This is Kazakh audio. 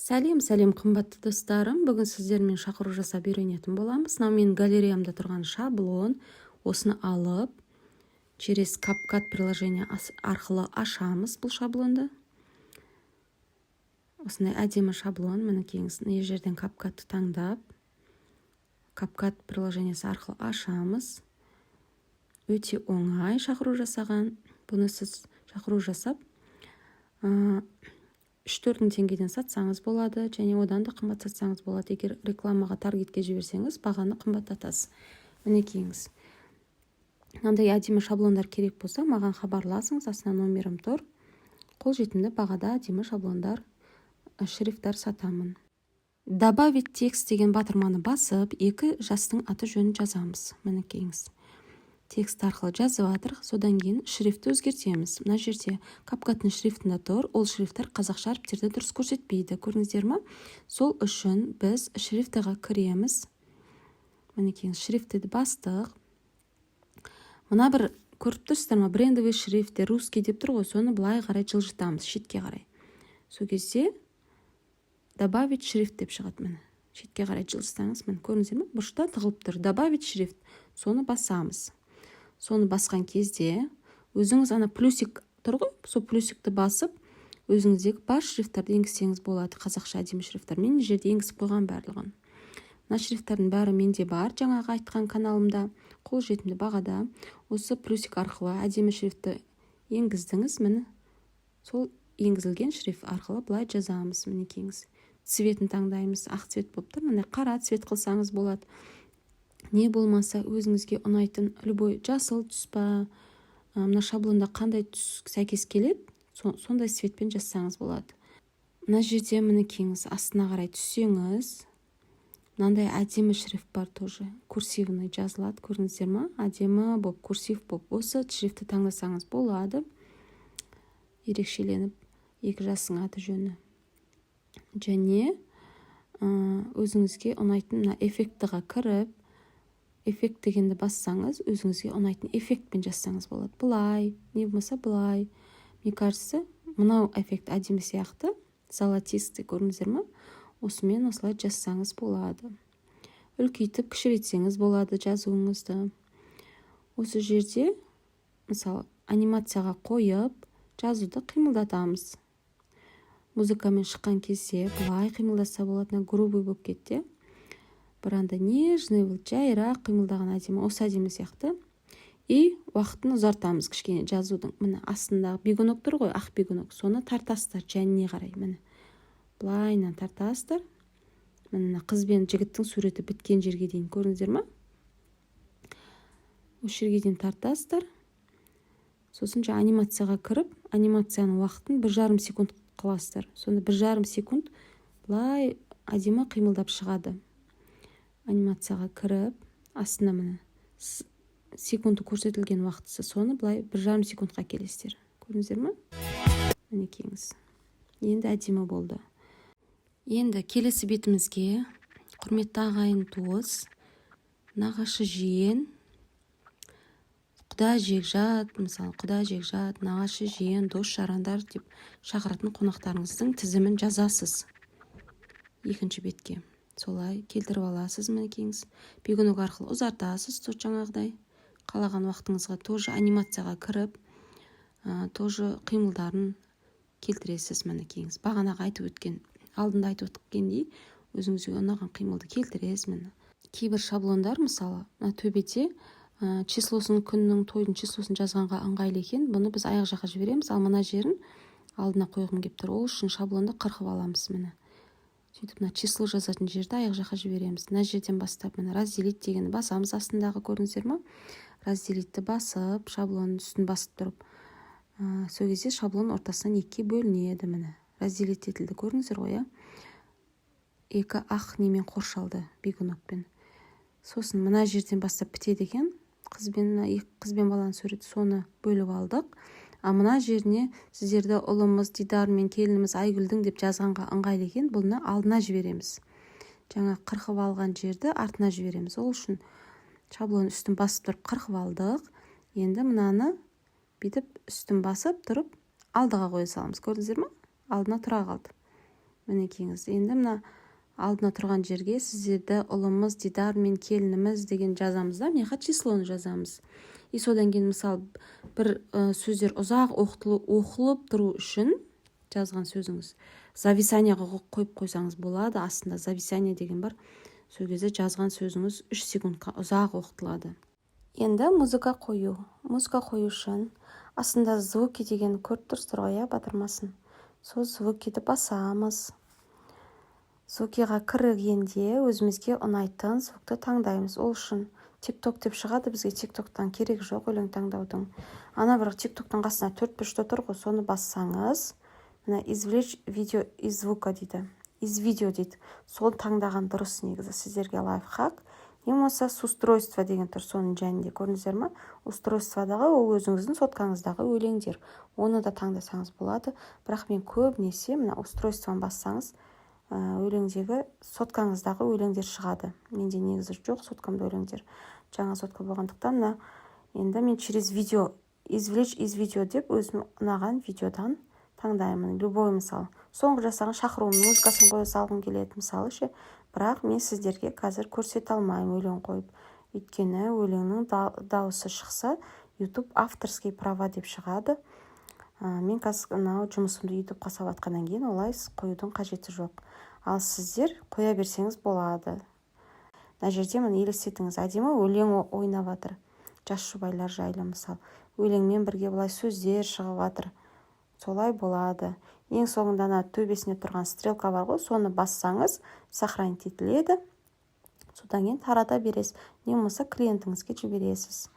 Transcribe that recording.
Сәлем қымбатты достарым. Бүгін сіздермен шақыру жасап үйренетін боламыз. Мынау менің галереямда тұрған шаблон. Осыны алып, через CapCut приложение арқылы ашамыз бұл шаблонды. Осындай әдемі шаблон. Мінекейіңіз, мына жерден CapCut'ты таңдап, CapCut приложениесі арқылы ашамыз. Өте оңай шақыру жасаған. Бұны сіз шақыру жасап 3-4 мың теңгеден сатсаңыз болады, және одан да қымбат сатсаңыз болады. Егер рекламаға таргетке жіберсеңіз, бағаны қымбаттатасыз. Мінекейіңіз. Мынандай әдемі шаблондар керек болса, маған хабарласыңыз, астына номерім тұр. Қолжетімді бағада әдемі шаблондар, шрифттар сатамын. Добавить текст деген батырманы басып, екі жастың аты жөнін жазамыз. Мінекейіңіз. Текст арқылы жазып жатыр, содан кейін шрифтті өзгертеміз. Мына жерде CapCut'ның шрифтінде тұр, ол шрифттер қазақша әріптерді дұрыс көрсетпейді. Көрдіңіздер ме? Сол үшін біз шрифтіға кіреміз. Мінекейіңіз, шрифтті бастық. Мына бір көріп тұрсыздар ма? Брендовый шрифт, русский деп тұр ғой, соны былай қарай жылжытамыз, шетке қарай. Сол кезде добавить шрифт деп шығады. Міне, шетке қарай жылжытсаңыз, міне көрдіңіздер ме? Бұрышта тығылып тұр. Добавить шрифт. Соны басамыз. Соны басқан кезде өзіңіз ана плюсик тұр ғой, сол плюсикті басып, өзіңіздегі бар шрифттарды енгізсеңіз болады. Қазақша әдемі шрифттар. Мен жерде енгізіп қойған барлығын. Мына шрифттардың бәрі менде бар. Жаңағы айтқан каналымда қолжетімді бағада осы плюсик арқылы әдемі шрифтті енгіздіңіз. Міне сол енгізілген шрифт арқылы былай жазамыз. Мінекейіңіз. Цветін таңдаймыз. Ақ цвет болып тұр. Міне қара цвет қылсаңыз болады. Не болмаса өзіңізге ұнайтын любой жасыл түс па, мына шаблонда қандай түс сәйкес келеді, сондай цветпен жазсаңыз болады. Мына жерде мінекейіңіз, астына қарай түссеңіз, мынандай әдемі шрифт бар тоже. Курсивный жазылады, көрдіңіздер ме? Әдемі болып, курсив болып. Осы шрифтті таңдасаңыз болады. Ерекшеленіп, екі жастың аты жөні. Және өзіңізге ұнайтын мына эффектіға кіріп, эффект дегенді бассаңыз, өзіңізге ұнайтын эффектпен жазсаңыз болады. Бұлай, не болмаса бұлай. Мне кажется, мынау эффект әдемі сияқты, золотистый, көрдіңіздер ме? Осымен осылай жазсаңыз болады. Үлкейтіп, кішірейтсеңіз болады жазуыңызды. Осы жерде, мысалы, анимацияға қойып, жазуды қимылдатамыз. Музыкамен шыққан кезде бұлай қимылдаса болады, грубый болып кетті. Біранда нежный бұл, жайырақ қимылдаған әдемі, осы әдемі сияқты. И уақытын ұзартамыз кішкене жазудың. Міне астындағы бегунок тұр ғой, ақ бегунок. Соны тартастар, жәніне қарай. Міне бұлайынан тартастар. Міне қыз бен жігіттің суреті біткен жерге дейін, көрдіңіздер ме? Осы жерге дейін тартастар. Сосын анимацияға кіріп, анимацияның уақытын 1,5 секунд қыласыздар. Сонда 1,5 секунд бұлай әдемі қимылдап шығады. Анимацияға кіріп, астына міне секунды көрсетілген уақытысы, соны былай 1,5 секундқа келесіздер. Көрдіңіздер ме? Мінекейіңіз. Енді әдемі болды. Енді келесі бетімізге құрметті ағайын туыс, нағашы жиен, құда жекжат, мысалы құда жекжат, нағашы жиен, дос жарандар деп шақыратын қонақтарыңыздың тізімін жазасыз. Екінші бетке. Солай келтіріп аласыз. Мінекейіңіз. Бегунок арқылы ұзартасыз, жаңағыдай. Қалаған уақытыңызға тоже анимацияға кіріп, тоже қимылдарын келтіресіз. Мінекейіңіз. Бағанаға айтып өткен, алдында айтып өткендей, өзіңізге ұнаған қимылды келтіресіз. Міне. Кейбір шаблондар, мысалы, төбеде числосын, күннің, тойдың числосын жазғанға ыңғайлы екен. Бұны біз аяқ жаққа жібереміз, ал мына жерін алдына қойғым келіп тұр. Ол үшін шаблонды қырқып аламыз. Міне. Сөйтіп, мына число жазатын жерді аяқ жаққа жібереміз. Мына жерден бастап, міне разделить дегенді басамыз, астындағы көрдіңіздер ме? Разделитті басып, шаблонның үстін басып тұрып, сол кезде шаблон ортасынан екіге бөлінеді. Міне разделить етілді, көрдіңіздер ғой, екі ақ немен қоршалды бегунокпен. Сосын мына жерден бастап бітеді екен. Қыз бен баланың суреті, соны бөліп алдық. А мына жеріне сіздерді ұлымыз, Дидар мен келініміз Айгүлдің деп жазғанға ыңғайлы екен, бұны алдына жібереміз. Жаңа қырқып алған жерді артына жібереміз. Ол үшін шаблон үстін басып тұрып қырқып алдық. Енді мынаны бүйтіп үстін басып тұрып алдыға қоя саламыз. Көрдіңіздер ме? Алдына тұра қалды. мінекейіңіз. Енді мына алдына тұрған жерге сіздерді ұлымыз, Дидар мен келініміз деген жазамыз да, мына числоны жазамыз. И содан кейін мысалы бір сөздер ұзақ оқылып тұру үшін жазған сөзіңіз зависанияға қойып қойсаңыз болады. Астында зависание деген бар. Сол кезде жазған сөзіңіз 3 секундқа ұзақ оқытылады. Енді музыка қою. Музыка қою үшін астында звуки деген көріп тұрсыздар ғой, батырмасын. Сол звукиді басамыз. Звукиға кіргенде өзімізге ұнайтын звукты таңдаймыз. Ол үшін TikTok деп шығады, бізге TikToктан керек жоқ өлең таңдаудың. Ана бір TikToктың қасына 4 бұрышта тұр ғой, соны бассаңыз, мына извлечь видео из звука дейді. Из видео дейді. Сол таңдаған дұрыс негізі. Сіздерге лайфхак. Не болмаса с устройства деген тұр, соның жәнінде көрдіңіздер ме? Устройстводағы ол өзіңіздің соткаңыздағы өлеңдер. Оны да таңдасаңыз болады. Бірақ мен көбінесе мына устройствоны бассаңыз, өлеңдегі соткаңыздағы өлеңдер шығады. Менде негізі жоқ соткамда өлеңдер. Жаңа сотка болғандықтан енді мен через видео, извлечь из видео деп өзім ұнаған видеодан таңдаймын. Любой мысалы. Соңғы жасаған шақыруымның музыкасын қоя салғым келеді мысалы ше. Бірақ мен сіздерге қазір көрсете алмаймын өлең қойып. Өйткені өлеңнің дауысы шықса, YouTube авторский права деп шығады. Мен қазір жұмысымды YouTube-қа салып атқаннан кейін олай қоюдың қажеті жоқ. Ал сіздер қоя берсеңіз болады. Мына жерде мені елестетіңіз, әдемі өлең ойнап жатыр. Жас жұбайлар жайлы мысалы. Өлеңмен бірге былай сөздер шығып жатыр. Солай болады. Ең соңында төбесіне тұрған стрелка бар ғой, соны бассаңыз сохранить етіледі. Содан кейін тарата бересіз. Не болмаса клиентіңізге жібересіз.